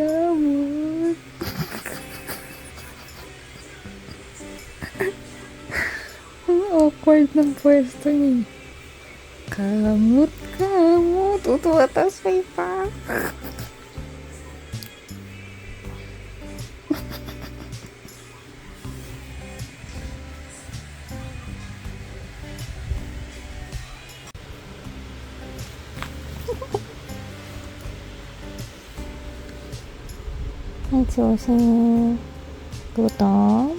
Kamot. Ang awkward ng pwesto niya. Kamot, kamot. Tutuwatas may pa. Ay, Susie. Gutom?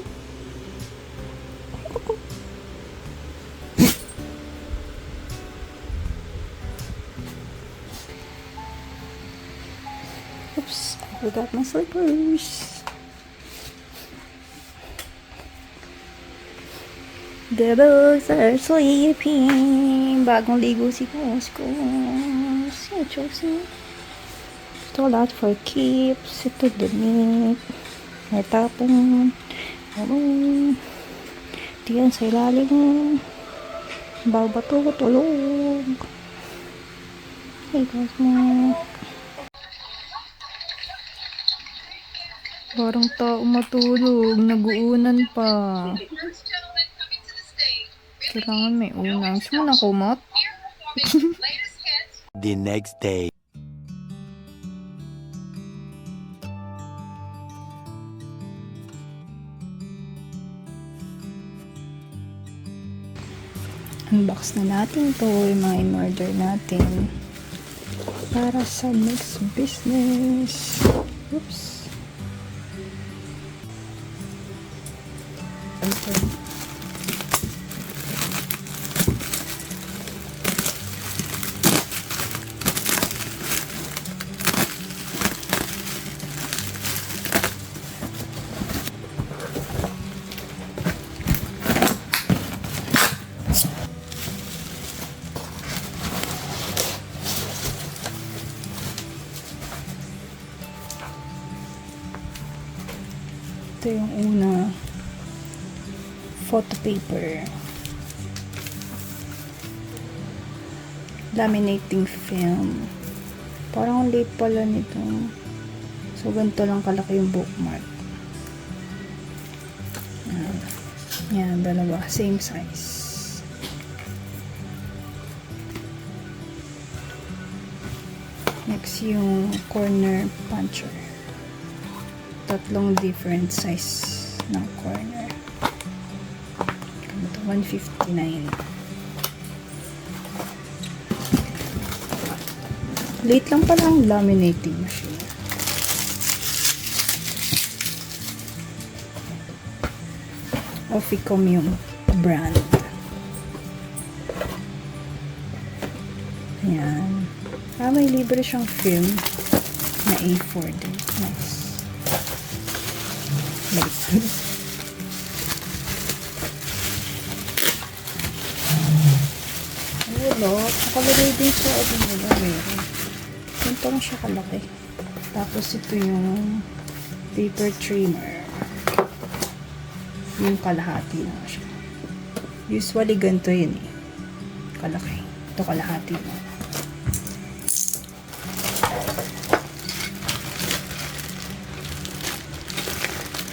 Oops, I forgot my slippers. The dogs are sleeping. Bagong ligo si Kuskus. Si Josie. Ito lahat for keeps. Ito damit. May tapon. Diyan sa ilalim. Babato, tulog. Hey guys mo. Parang tao matulog. Nag-uunan pa. Kailangan may unang. Gusto mo na kumot? The next day. Unbox na natin to. Yung mga in-order natin. Para sa next business. Oops. Ito. Ito yung una. Photo paper. Laminating film. Parang ang liit pala nito. So, ganito lang kalaki yung bookmark. Yan, dalawa. Same size. Next, yung corner puncher. Tatlong different size ng corner. 159. Late lang pala ang laminating machine. Oficom yung brand. Ayan. May libre siyang film na A4 din. Nice. Ayun, no? Nakalagay din sa oven nila. Meron. Ganito lang siya kalaki. Tapos ito yung paper trimmer. Yung kalahati na siya. Usually ganito yun eh. Kalaki. Ito kalahati na.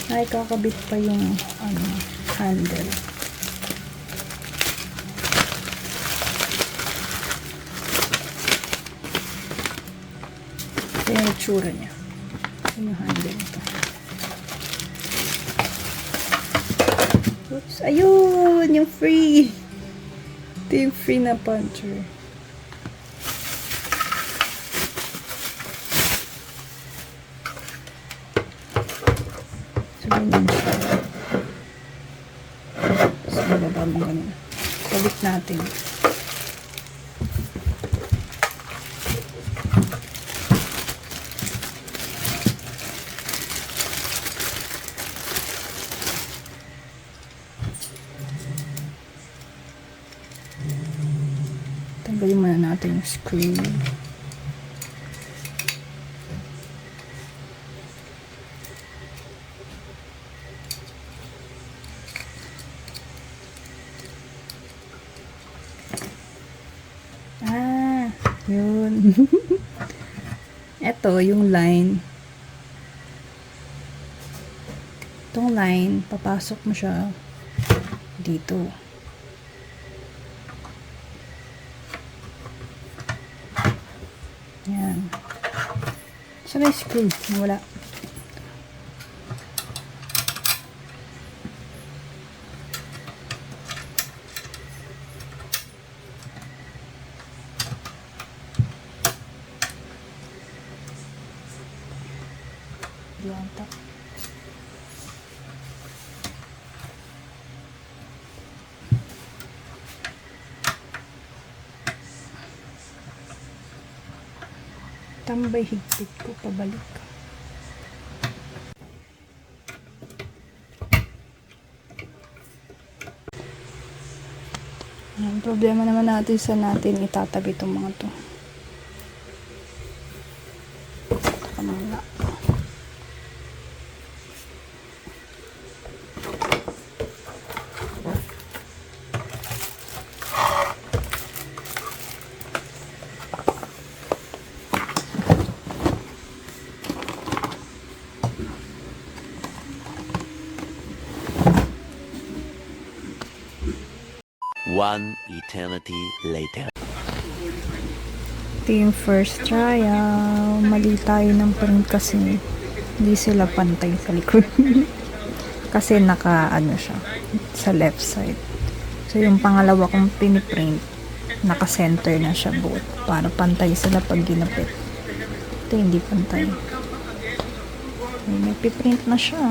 Ay, kakabit pa yung handle. Ito yung itsura niya. Ito yung handle ito. Oops. Ayun! Yung free! Ito yung free na puncher. So, ganyan siya. So, bababa mo ganun. Balik natin. Tanggalin muna natin yung screw. Yun. Ito, yung line. Itong line, papasok mo siya dito. Yan. So, may screw. Wala. Yata. Tambay higpit ko pabalik. Ang problema naman natin sa natin itatabi itong mga to. Kamala. One eternity later. Ito yung first trial. Mali tayo ng print kasi hindi sila pantay sa likod. Kasi naka ano siya sa left side. So yung pangalawa kong piniprint, naka center na siya both para pantay sila pag ginapit. Ito hindi pantay. May piprint na siya.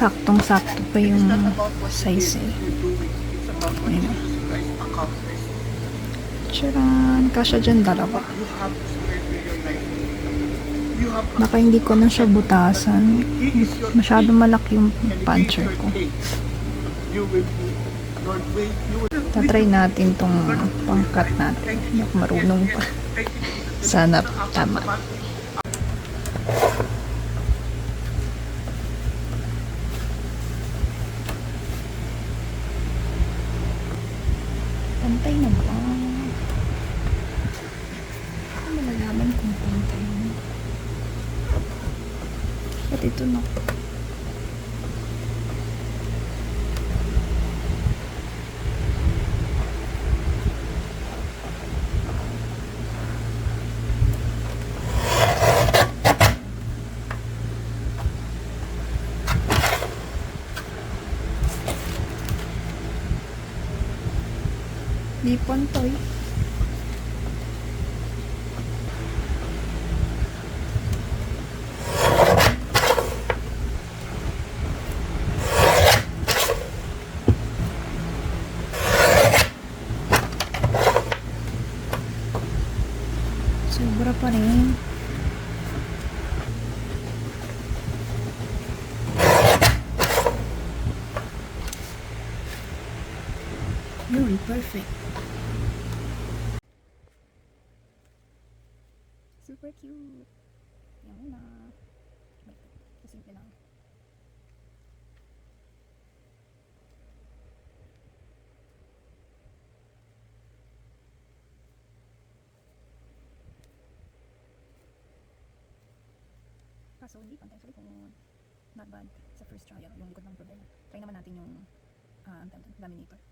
Saktong-sakto pa yung size eh. Ayun. Tcharan! Kasya dyan dalawa. Baka hindi ko na siya butasan. Masyado malaki yung puncher ko. Tatry natin tong pangkat natin. Hindi ako marunong pa. Sana tama. Pantay na ba? Ano malalaman kung pantay na? Ba't ito na? Di pantay. Sobra pa rin. Yun, perfect. Super cute. Yan na. Wait, simple lang. Kaso hindi pantay sa likod. Not bad sa first trial. Yung likod ng problema. Try naman natin yung laminator.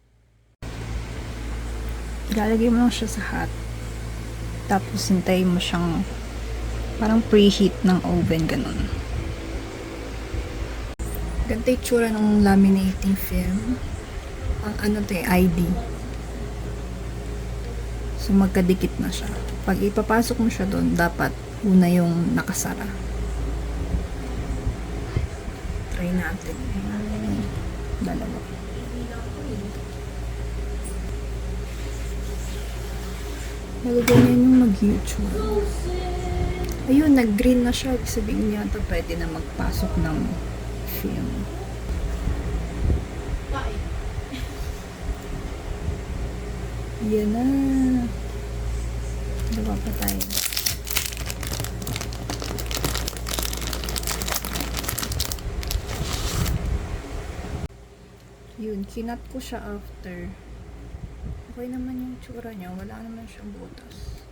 Ilalagay mo lang siya sa hot. Tapos hintayin mo siyang parang preheat ng oven, ganun. Ganito yung tsura ng laminating film. Ang ano to ID. So magkadikit na siya. Pag ipapasok mo siya doon, dapat una yung nakasara. Try natin. Dalawa. Nagaganyan yung mag-YouTube. Ayun, nag-green na siya. Sabihin niya ito, pwede na magpasok ng film. Yan na. Dalawa pa tayo. Yun, kinat ko siya after. Okay naman yung tsura niya. Wala naman siyang butas.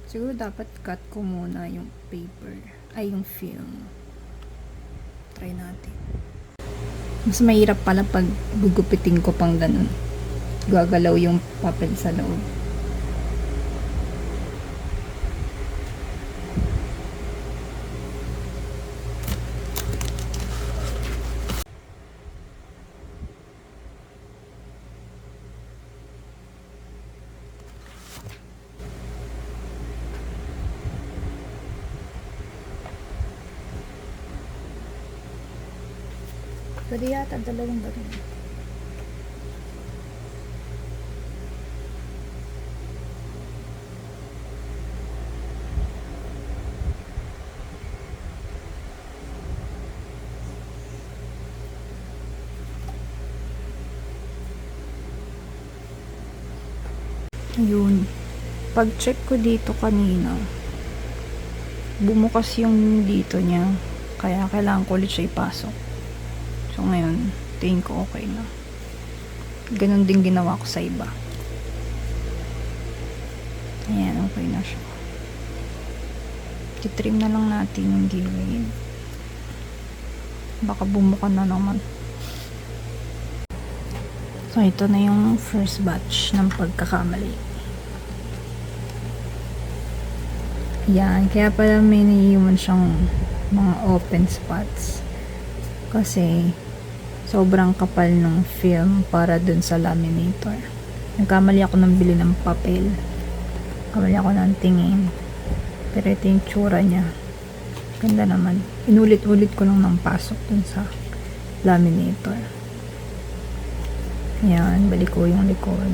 Siguro dapat cut ko muna yung paper. Ay, yung film. Try natin. Mas mahirap pala pag gugupitin ko pang ganun. Gagalaw yung papel sa loob. Pwede yata dalawang ganun. Ayun. Pag-check ko dito kanina, bumukas yung dito niya. Kaya kailangan ko ulit siya ipasok. So ngayon, tingin ko okay na. Ganon din ginawa ko sa iba. Ayan, okay na siya. Titrim na lang natin yung gilid. Baka bumuka na naman. So ito na yung first batch ng pagkakamali. Yan, kaya pala may naiiwan siyang mga open spots. Kasi sobrang kapal ng film para dun sa laminator. Nagkamali ako ng bili ng papel. Nagkamali ako ng tingin. Pero ito yung tsura niya. Ganda naman. Inulit-ulit ko lang ng pasok dun sa laminator. Ayan, balik ko yung likod.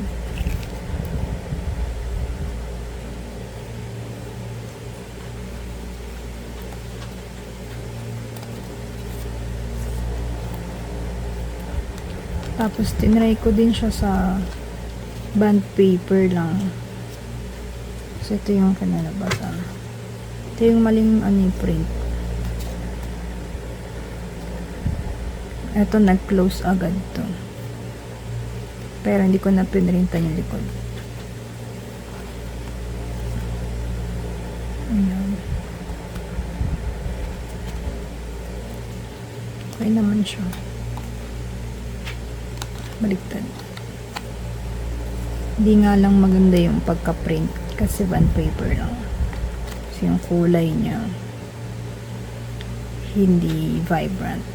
Tapos tinry ko din siya sa bond paper lang. So ito yung kinalabasan. Ito yung maling print. Ito nag-close agad to. Pero hindi ko na pinrintan yung likod. Ayan. Okay naman siya. Baliktad. Hindi nga lang maganda yung pagka-print kasi bond paper lang. Kasi yung kulay niya hindi vibrant.